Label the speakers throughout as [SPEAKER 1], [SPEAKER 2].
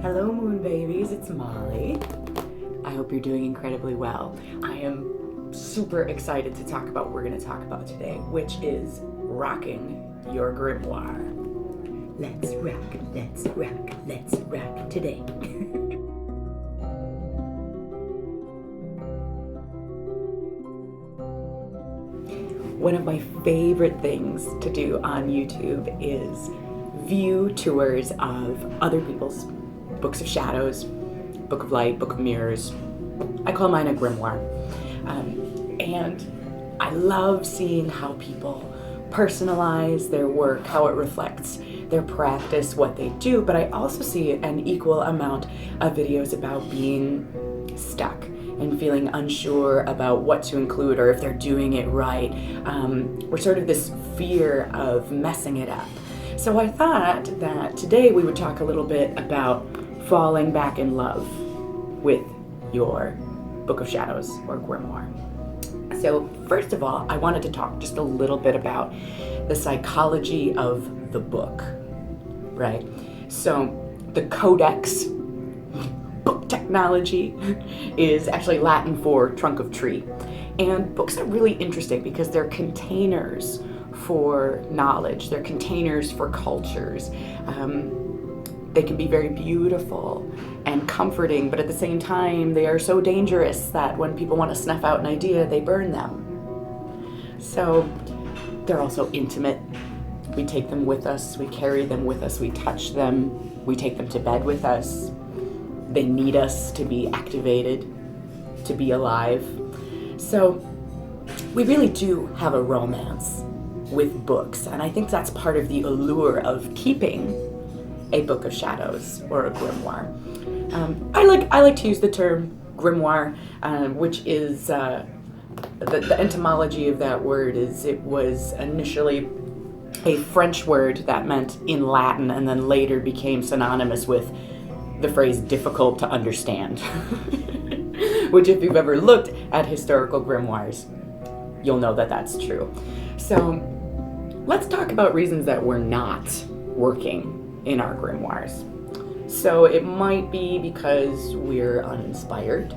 [SPEAKER 1] Hello moon babies, it's Molly. I hope you're doing incredibly well. I am super excited to talk about what we're going to talk about today, which is rocking your grimoire. Let's rock today. One of my favorite things to do on YouTube is view tours of other people's books of shadows, book of light, book of mirrors. I call mine a grimoire. And I love seeing how people personalize their work, how it reflects their practice, what they do, but I also see an equal amount of videos about being stuck and feeling unsure about what to include or if they're doing it right, or sort of this fear of messing it up. So I thought that today we would talk a little bit about falling back in love with your Book of Shadows or grimoire. So first of all, I wanted to talk just a little bit about the psychology of the book, right? So the codex, book technology, is actually Latin for trunk of tree. And books are really interesting because they're containers for knowledge, they're containers for cultures. They can be very beautiful and comforting, but at the same time, they are so dangerous that when people want to snuff out an idea, they burn them. So they're also intimate. We take them with us, we carry them with us, we touch them, we take them to bed with us. They need us to be activated, to be alive. So we really do have a romance with books, and I think that's part of the allure of keeping a Book of Shadows or a grimoire. I like to use the term grimoire, which is the etymology of that word is it was initially a French word that meant in Latin and then later became synonymous with the phrase difficult to understand. Which if you've ever looked at historical grimoires, you'll know that that's true. So let's talk about reasons that we're not working in our grimoires. So it might be because we're uninspired,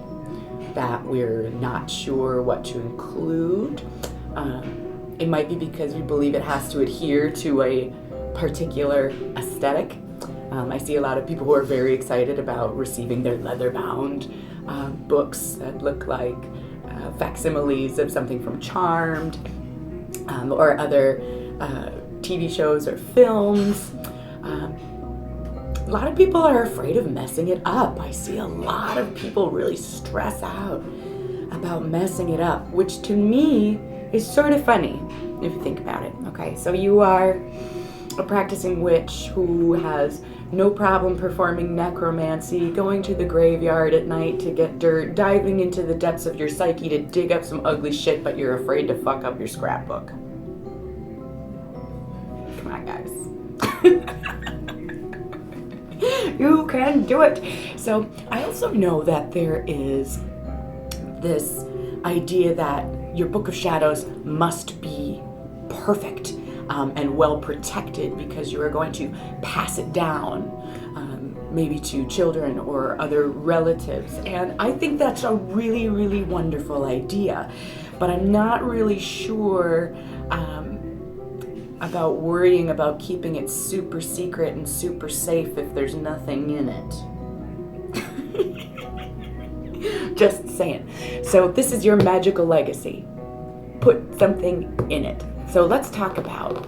[SPEAKER 1] that we're not sure what to include. It might be because we believe it has to adhere to a particular aesthetic. I see a lot of people who are very excited about receiving their leather-bound books that look like facsimiles of something from Charmed or other TV shows or films. A lot of people are afraid of messing it up. I see a lot of people really stress out about messing it up, which to me is sort of funny if you think about it. Okay, so you are a practicing witch who has no problem performing necromancy, going to the graveyard at night to get dirt, diving into the depths of your psyche to dig up some ugly shit, but you're afraid to fuck up your scrapbook. Come on, guys. You can do it. So I also know that there is this idea that your Book of Shadows must be perfect and well protected because you are going to pass it down maybe to children or other relatives. And I think that's a really, really wonderful idea, but I'm not really sure about worrying about keeping it super secret and super safe if there's nothing in it. Just saying. So this is your magical legacy. Put something in it. So let's talk about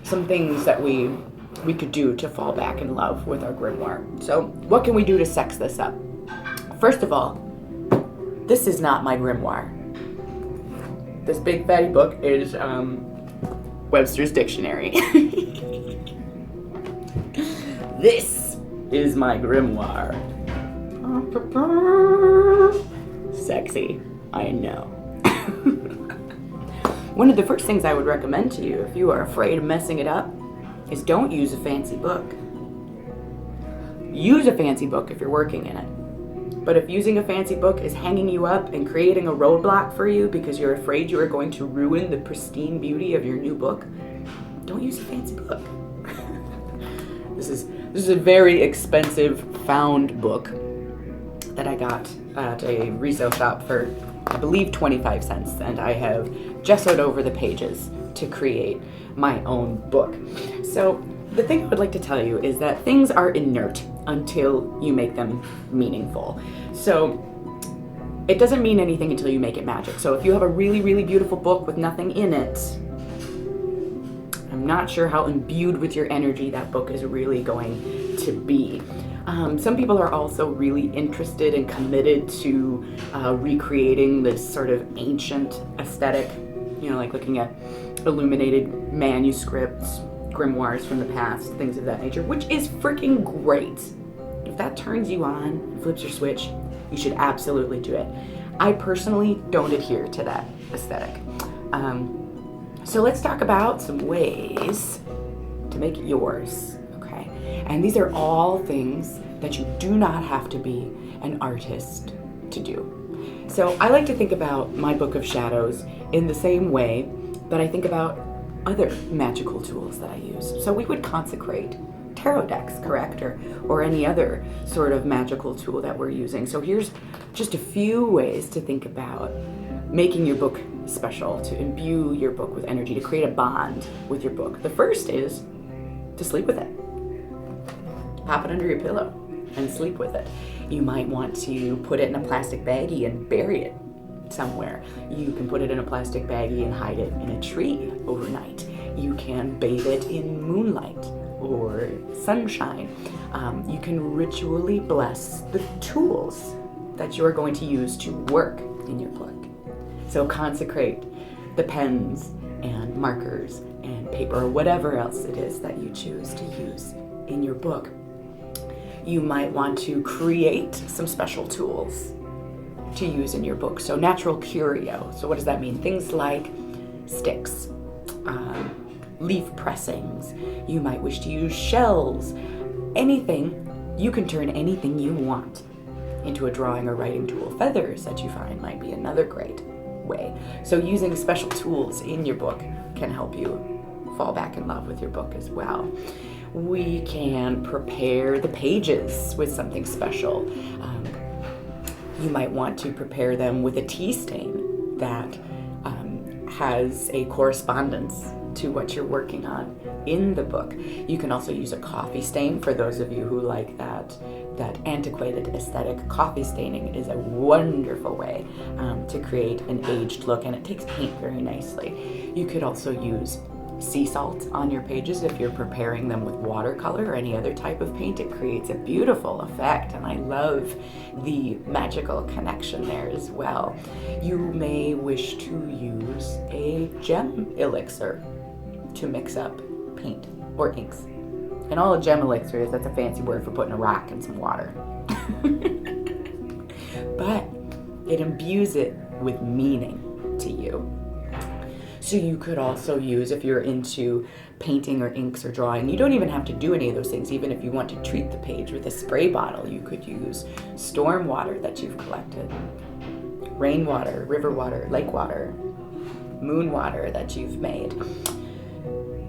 [SPEAKER 1] some things that we could do to fall back in love with our grimoire. So what can we do to sex this up? First of all, this is not my grimoire. This big fatty book is Webster's Dictionary. This is my grimoire. Sexy, I know. One of the first things I would recommend to you if you are afraid of messing it up is don't use a fancy book. Use a fancy book if you're working in it. But if using a fancy book is hanging you up and creating a roadblock for you because you're afraid you are going to ruin the pristine beauty of your new book, don't use a fancy book. This is This is a very expensive found book that I got at a resale shop for, I believe, 25 cents, and I have gessoed over the pages to create my own book. So the thing I would like to tell you is that things are inert until you make them meaningful. So it doesn't mean anything until you make it magic. So if you have a really, really beautiful book with nothing in it, I'm not sure how imbued with your energy that book is really going to be. Some people are also really interested and committed to recreating this sort of ancient aesthetic, you know, like looking at illuminated manuscripts, grimoires from the past, things of that nature, which is freaking great. If that turns you on, flips your switch, you should absolutely do it. I personally don't adhere to that aesthetic. So let's talk about some ways to make it yours, okay? And these are all things that you do not have to be an artist to do. So I like to think about my Book of Shadows in the same way that I think about other magical tools that I use. So we would consecrate tarot decks, correct? Or any other sort of magical tool that we're using. So here's just a few ways to think about making your book special, to imbue your book with energy, to create a bond with your book. The first is to sleep with it. Pop it under your pillow and sleep with it. You might want to put it in a plastic baggie and bury it somewhere. You can put it in a plastic baggie and hide it in a tree overnight. You can bathe it in moonlight or sunshine. You can ritually bless the tools that you are going to use to work in your book. So consecrate the pens and markers and paper or whatever else it is that you choose to use in your book. You might want to create some special tools to use in your book. So natural curio. So what does that mean? Things like sticks, leaf pressings. You might wish to use shells. Anything, you can turn anything you want into a drawing or writing tool. Feathers that you find might be another great way. So using special tools in your book can help you fall back in love with your book as well. We can prepare the pages with something special. You might want to prepare them with a tea stain that has a correspondence to what you're working on in the book. You can also use a coffee stain for those of you who like that antiquated aesthetic. Coffee staining is a wonderful way to create an aged look, and it takes paint very nicely. You could also use sea salt on your pages if you're preparing them with watercolor or any other type of paint. It creates a beautiful effect, and I love the magical connection there as well. You may wish to use a gem elixir to mix up paint or inks. And all a gem elixir is, that's a fancy word for putting a rock in some water. But it imbues it with meaning to you. So you could also use, if you're into painting or inks or drawing, you don't even have to do any of those things. Even if you want to treat the page with a spray bottle, you could use storm water that you've collected, rainwater, river water, lake water, moon water that you've made.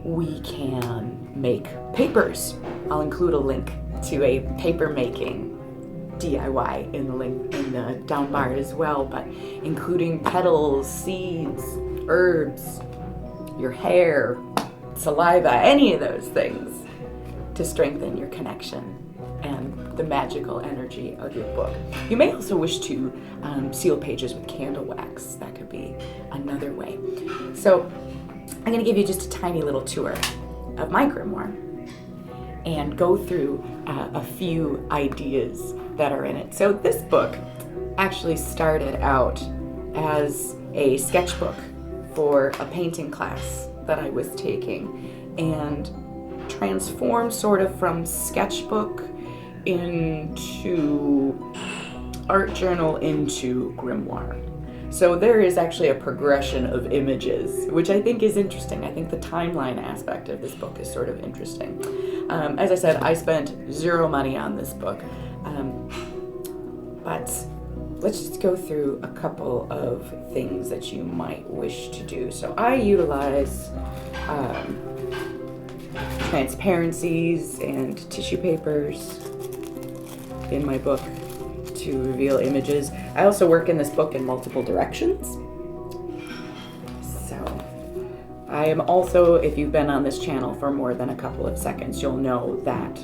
[SPEAKER 1] We can make papers. I'll include a link to a paper making DIY in the link in the down bar as well, but including petals, seeds, herbs, your hair, saliva, any of those things to strengthen your connection and the magical energy of your book. You may also wish to seal pages with candle wax. That could be another way. So I'm going to give you just a tiny little tour of my grimoire and go through a few ideas that are in it. So this book actually started out as a sketchbook for a painting class that I was taking, and transformed sort of from sketchbook into art journal into grimoire. So there is actually a progression of images, which I think is interesting. I think the timeline aspect of this book is sort of interesting. As I said, I spent zero money on this book, but let's just go through a couple of things that you might wish to do. So I utilize transparencies and tissue papers in my book to reveal images. I also work in this book in multiple directions. So I am also, if you've been on this channel for more than a couple of seconds, you'll know that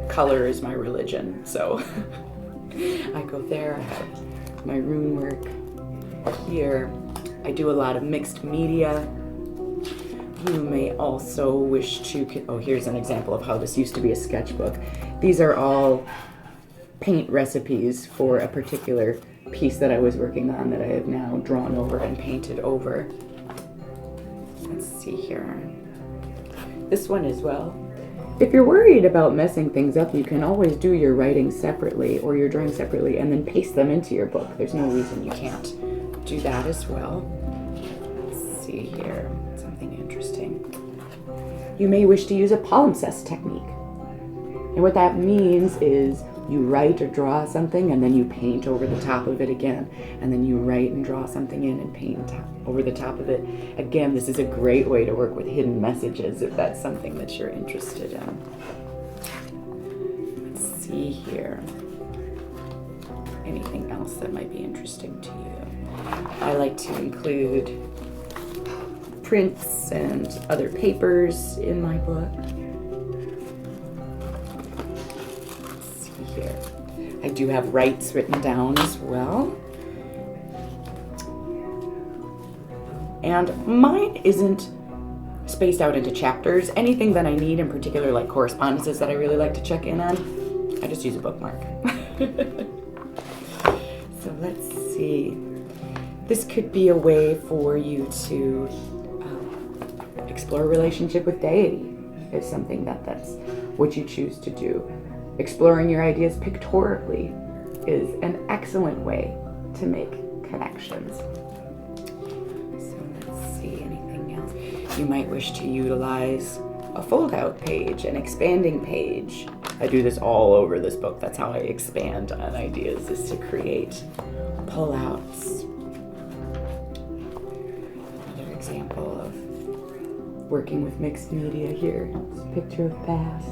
[SPEAKER 1] color is my religion. So I go there, I have my rune work here. I do a lot of mixed media. You may also wish to, oh, here's an example of how this used to be a sketchbook. These are all paint recipes for a particular piece that I was working on that I have now drawn over and painted over. Let's see here. This one as well. If you're worried about messing things up, you can always do your writing separately or your drawing separately and then paste them into your book. There's no reason you can't do that as well. Let's see here, something interesting. You may wish to use a palimpsest technique. And what that means is you write or draw something and then you paint over the top of it again. And then you write and draw something in and paint over the top of it. Again, this is a great way to work with hidden messages if that's something that you're interested in. Let's see here. Anything else that might be interesting to you? I like to include prints and other papers in my book. Here. I do have rights written down as well. And mine isn't spaced out into chapters. Anything that I need in particular, like correspondences that I really like to check in on, I just use a bookmark. So let's see. This could be a way for you to explore a relationship with deity. It's something that's what you choose to do. Exploring your ideas pictorially is an excellent way to make connections. So let's see, anything else? You might wish to utilize a fold-out page, an expanding page. I do this all over this book. That's how I expand on ideas, is to create pull-outs. Another example of working with mixed media here. It's a picture of past.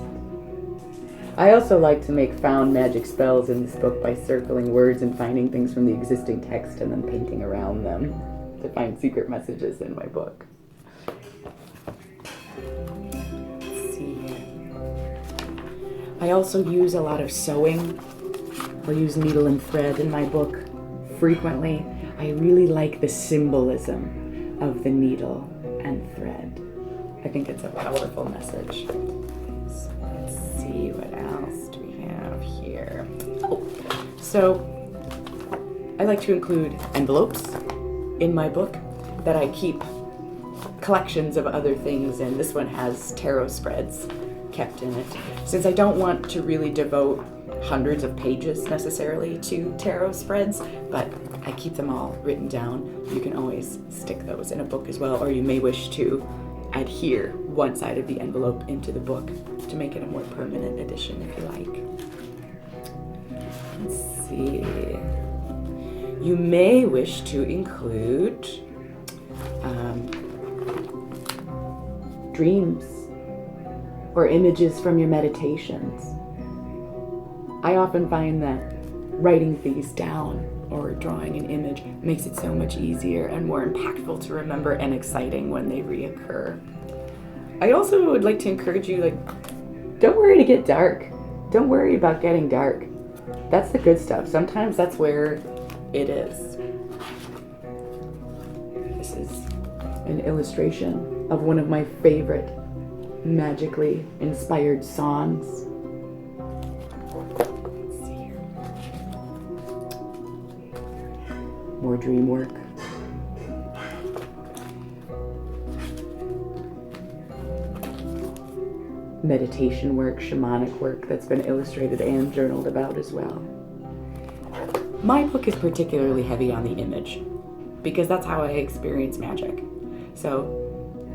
[SPEAKER 1] I also like to make found magic spells in this book by circling words and finding things from the existing text and then painting around them to find secret messages in my book. Let's see here. I also use a lot of sewing. I'll use needle and thread in my book frequently. I really like the symbolism of the needle and thread. I think it's a powerful message. So let's see, what else do we have here? Oh, so I like to include envelopes in my book that I keep collections of other things in. This one has tarot spreads kept in it. Since I don't want to really devote hundreds of pages necessarily to tarot spreads, but I keep them all written down. You can always stick those in a book as well, or you may wish to adhere one side of the envelope into the book to make it a more permanent edition if you like. Let's see. You may wish to include dreams or images from your meditations. I often find that writing these down or drawing an image makes it so much easier and more impactful to remember and exciting when they reoccur. I also would like to encourage you, don't worry to get dark. Don't worry about getting dark. That's the good stuff. Sometimes that's where it is. This is an illustration of one of my favorite magically inspired songs. More dream work. Meditation work, shamanic work that's been illustrated and journaled about as well. My book is particularly heavy on the image because that's how I experience magic. So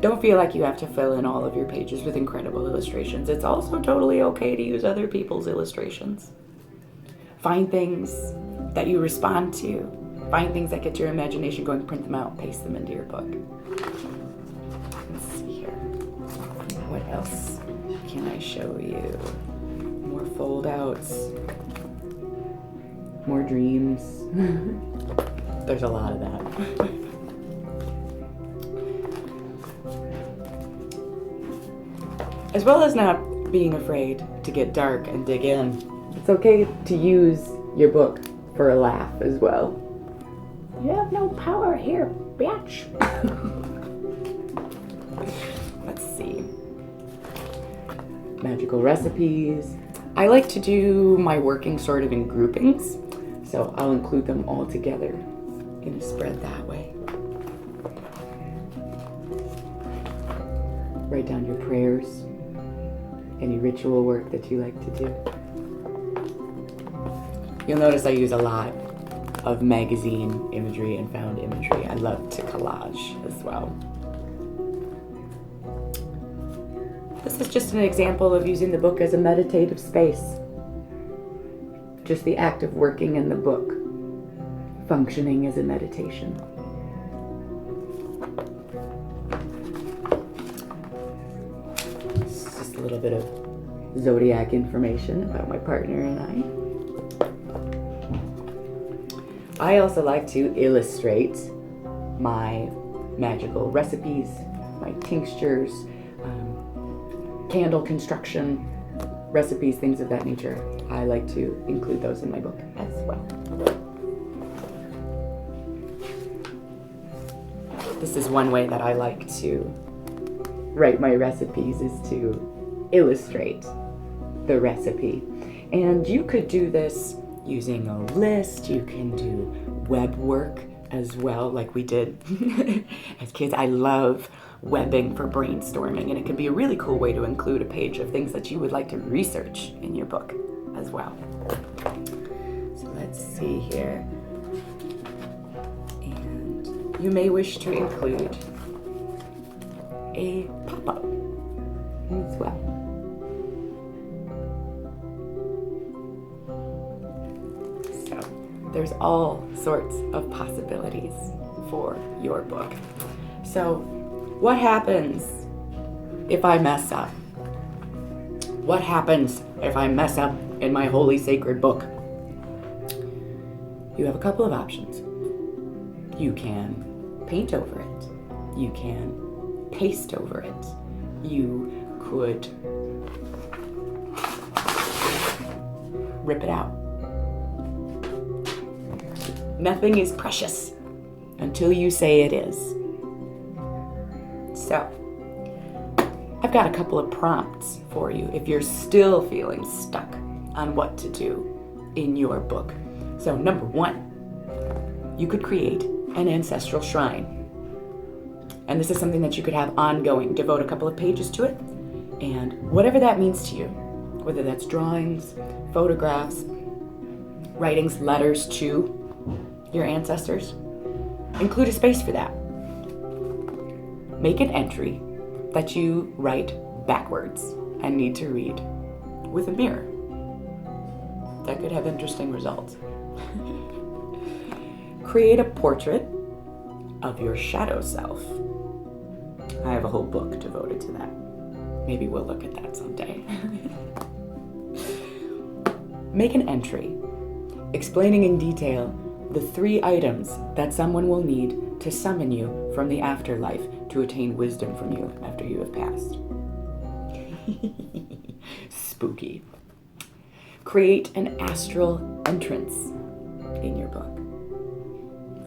[SPEAKER 1] don't feel like you have to fill in all of your pages with incredible illustrations. It's also totally okay to use other people's illustrations. Find things that you respond to. Find things that get your imagination going, print them out, paste them into your book. Let's see here. What else? can I show you? More fold outs. More dreams. There's a lot of that. As well as not being afraid to get dark and dig in. It's okay to use your book for a laugh as well. You have no power here, bitch. Let's see. Magical recipes. I like to do my working sort of in groupings, so I'll include them all together in a spread that way. Write down your prayers, any ritual work that you like to do. You'll notice I use a lot of magazine imagery and found imagery. I love to collage as well. This is just an example of using the book as a meditative space. Just the act of working in the book, functioning as a meditation. It's just a little bit of zodiac information about my partner and I also like to illustrate my magical recipes, my tinctures, candle construction, recipes, things of that nature. I like to include those in my book as well. This is one way that I like to write my recipes, is to illustrate the recipe. And you could do this using a list. You can do web work as well, like we did as kids. I love webbing for brainstorming, and it can be a really cool way to include a page of things that you would like to research in your book as well. So let's see here. And you may wish to include a pop-up as well. So there's all sorts of possibilities for your book. So what happens if I mess up? What happens if I mess up in my holy sacred book? You have a couple of options. You can paint over it. You can paste over it. You could rip it out. Nothing is precious until you say it is. So, I've got a couple of prompts for you if you're still feeling stuck on what to do in your book. So, number one, you could create an ancestral shrine. And this is something that you could have ongoing. Devote a couple of pages to it, and whatever that means to you, whether that's drawings, photographs, writings, letters to your ancestors, include a space for that. Make an entry that you write backwards and need to read with a mirror. That could have interesting results. Create a portrait of your shadow self. I have a whole book devoted to that. Maybe we'll look at that someday. Make an entry explaining in detail the 3 items that someone will need to summon you from the afterlife to attain wisdom from you after you have passed. Spooky. Create an astral entrance in your book.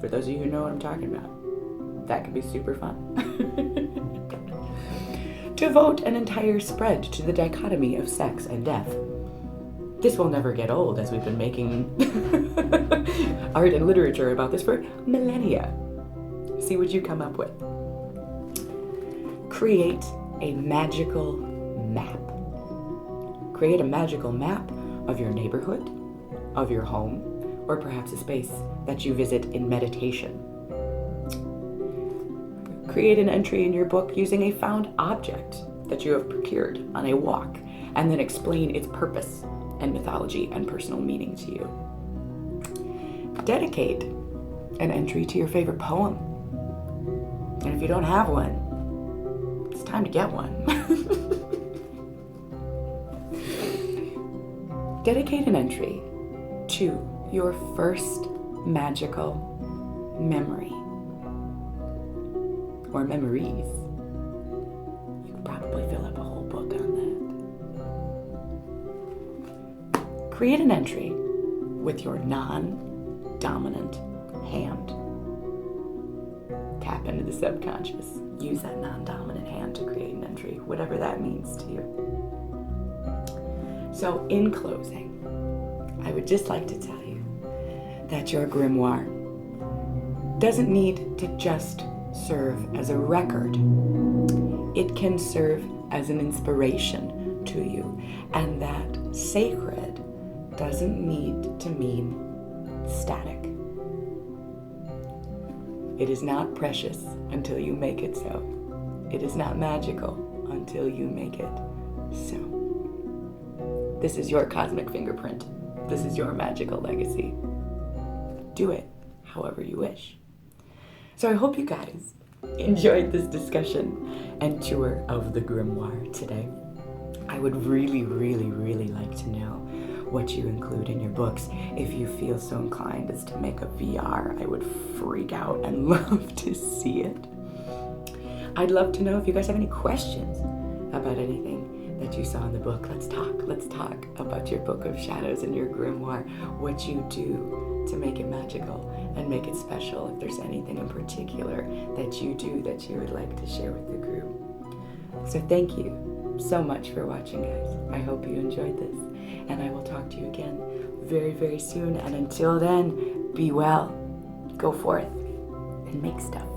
[SPEAKER 1] For those of you who know what I'm talking about, that could be super fun. Devote an entire spread to the dichotomy of sex and death. This will never get old, as we've been making art and literature about this for millennia. See what you come up with. Create a magical map. Create a magical map of your neighborhood, of your home, or perhaps a space that you visit in meditation. Create an entry in your book using a found object that you have procured on a walk, and then explain its purpose and mythology and personal meaning to you. Dedicate an entry to your favorite poem. And if you don't have one, it's time to get one. dedicate an entry to your first magical memory or memories. You could probably fill up a whole book on that. Create an entry with your non-dominant hand. Tap into the subconscious. Use that non-dominant hand to create an entry, whatever that means to you. So in closing, I would just like to tell you that your grimoire doesn't need to just serve as a record. It can serve as an inspiration to you, and that sacred doesn't need to mean static. It is not precious until you make it so. It is not magical until you make it so. This is your cosmic fingerprint. This is your magical legacy. Do it however you wish. So I hope you guys enjoyed this discussion and tour of the grimoire today. I would really, really, really like to know what you include in your books. If you feel so inclined as to make a VR, I would freak out and love to see it. I'd love to know if you guys have any questions about anything that you saw in the book. Let's talk about your Book of Shadows and your grimoire, what you do to make it magical and make it special. If there's anything in particular that you do that you would like to share with the group. So thank you so much for watching, guys. I hope you enjoyed this, and I will talk to you again very, very soon. And until then, be well, go forth, and make stuff.